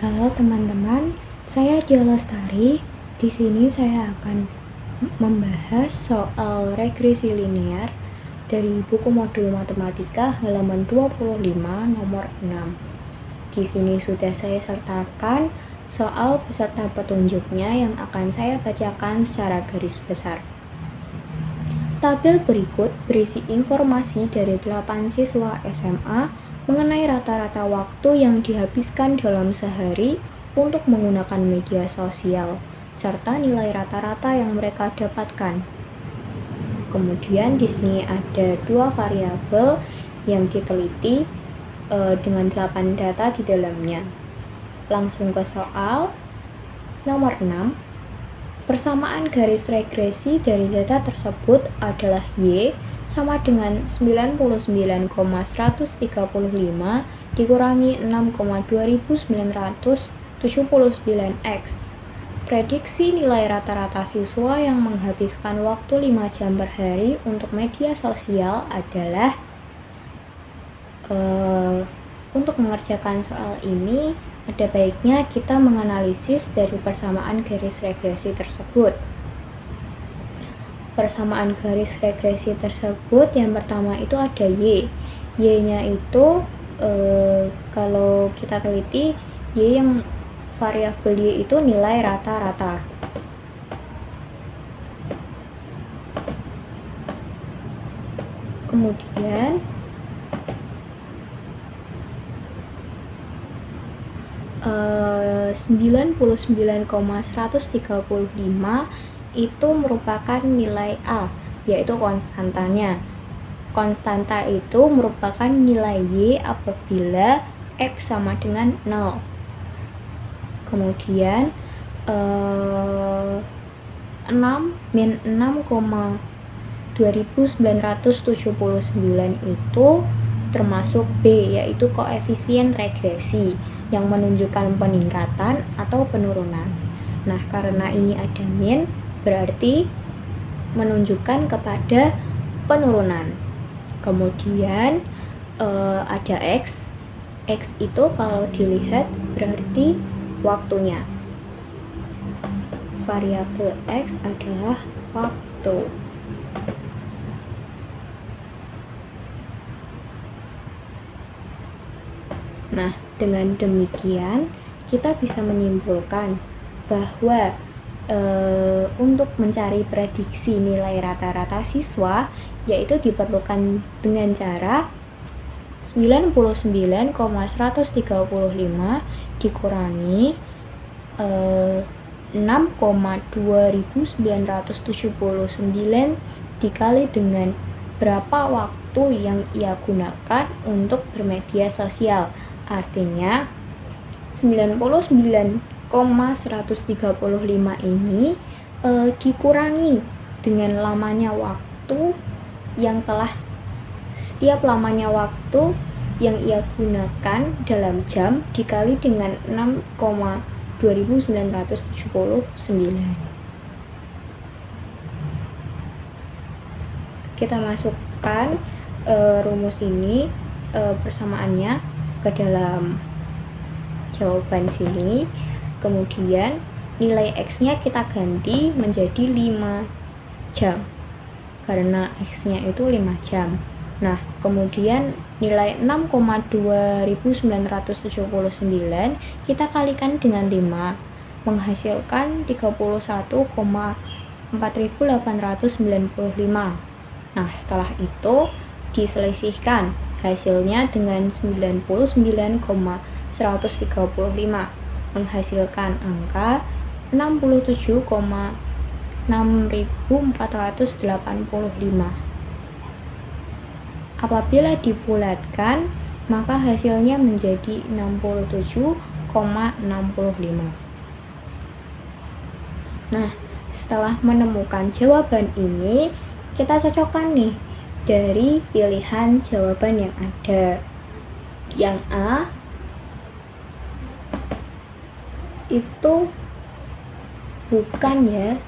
Halo teman-teman, saya Dia Lestari. Di sini saya akan membahas soal regresi linear dari buku modul matematika halaman 25 nomor 6. Di sini sudah saya sertakan soal beserta petunjuknya yang akan saya bacakan secara garis besar. Tabel berikut berisi informasi dari 8 siswa SMA mengenai rata-rata waktu yang dihabiskan dalam sehari untuk menggunakan media sosial, serta nilai rata-rata yang mereka dapatkan. Kemudian di sini ada 2 variabel yang diteliti dengan 8 data di dalamnya. Langsung ke soal nomor 6. Persamaan garis regresi dari data tersebut adalah Y sama dengan 99,135 dikurangi 6,2979X. Prediksi nilai rata-rata siswa yang menghabiskan waktu 5 jam per hari untuk media sosial adalah untuk mengerjakan soal ini, ada baiknya kita menganalisis dari persamaan garis regresi tersebut. Persamaan garis regresi tersebut yang pertama itu ada Y. Y-nya itu kalau kita teliti, Y yang variabel Y itu nilai rata-rata. Kemudian uh, 99,135 itu merupakan nilai A, yaitu konstantanya. Konstanta itu merupakan nilai Y apabila X sama dengan 0. Kemudian 6 min 6,2979 itu termasuk B, yaitu koefisien regresi yang menunjukkan peningkatan atau penurunan. Nah, karena ini ada min, berarti menunjukkan kepada penurunan. Kemudian ada X. X itu kalau dilihat berarti waktunya. Variabel X adalah waktu. Nah, dengan demikian kita bisa menyimpulkan bahwa untuk mencari prediksi nilai rata-rata siswa, yaitu diperlukan dengan cara 99,135 dikurangi 6,2979 dikali dengan berapa waktu yang ia gunakan untuk bermedia sosial. Artinya 99,135 ini dikurangi dengan lamanya waktu yang telah setiap lamanya waktu yang ia gunakan dalam jam dikali dengan 6,2979. Kita masukkan rumus ini persamaannya ke dalam jawaban sini. Kemudian nilai X-nya kita ganti menjadi 5 jam karena X-nya itu 5 jam. Nah, kemudian nilai 6,2979 kita kalikan dengan 5 menghasilkan 31,4895. Nah, setelah itu diselisihkan hasilnya dengan 99,135 menghasilkan angka 67,6485. Apabila dibulatkan, maka hasilnya menjadi 67,65. Nah, setelah menemukan jawaban ini, kita cocokkan nih dari pilihan jawaban yang ada. Yang A itu bukan ya,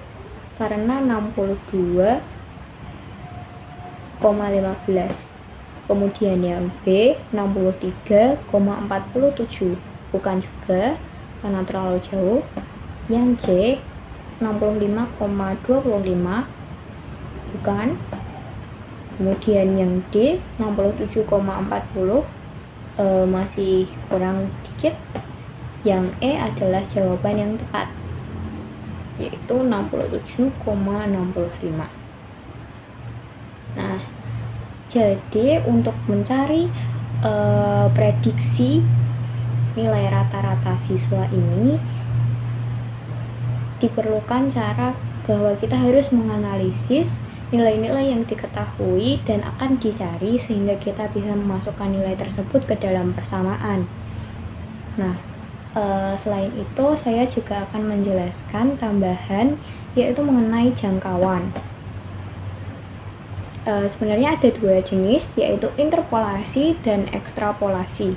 karena 62,15. Kemudian yang B 63,47 bukan juga. karena terlalu jauh. Yang C 65,25 bukan. Kemudian yang D 67,40 masih kurang dikit. Yang E adalah jawaban yang tepat, yaitu 67,65. Nah, jadi untuk mencari prediksi nilai rata-rata siswa ini diperlukan cara bahwa kita harus menganalisis nilai-nilai yang diketahui dan akan dicari sehingga kita bisa memasukkan nilai tersebut ke dalam persamaan. Nah, selain itu saya juga akan menjelaskan tambahan, yaitu mengenai jangkauan. Sebenarnya ada dua jenis, yaitu interpolasi dan ekstrapolasi.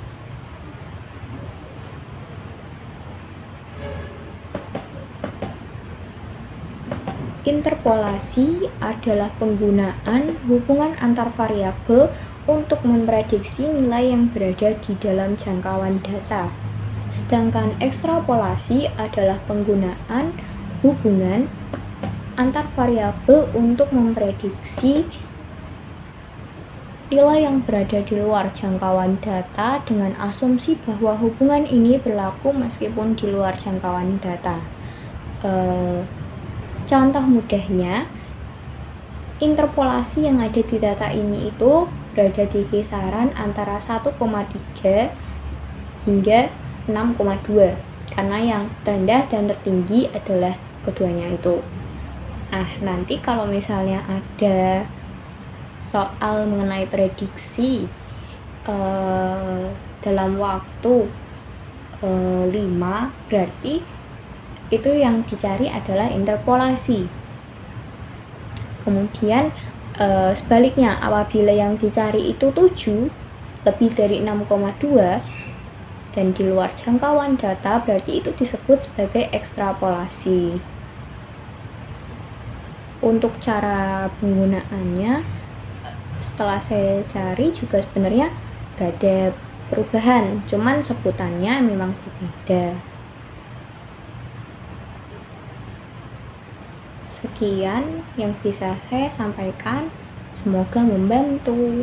Interpolasi adalah penggunaan hubungan antar variabel untuk memprediksi nilai yang berada di dalam jangkauan data. Sedangkan ekstrapolasi adalah penggunaan hubungan antar variabel untuk memprediksi nilai yang berada di luar jangkauan data dengan asumsi bahwa hubungan ini berlaku meskipun di luar jangkauan data. Contoh mudahnya, interpolasi yang ada di data ini itu berada di kisaran antara 1,3 hingga 6,2 karena yang terendah dan tertinggi adalah keduanya itu. Nah, nanti kalau misalnya ada soal mengenai prediksi dalam waktu 5, berarti itu yang dicari adalah interpolasi. Kemudian sebaliknya, apabila yang dicari itu 7 lebih dari 6,2 dan di luar jangkauan data, berarti itu disebut sebagai ekstrapolasi. Untuk cara penggunaannya, setelah saya cari juga sebenarnya gak ada perubahan, cuman sebutannya memang berbeda. Sekian yang bisa saya sampaikan, semoga membantu.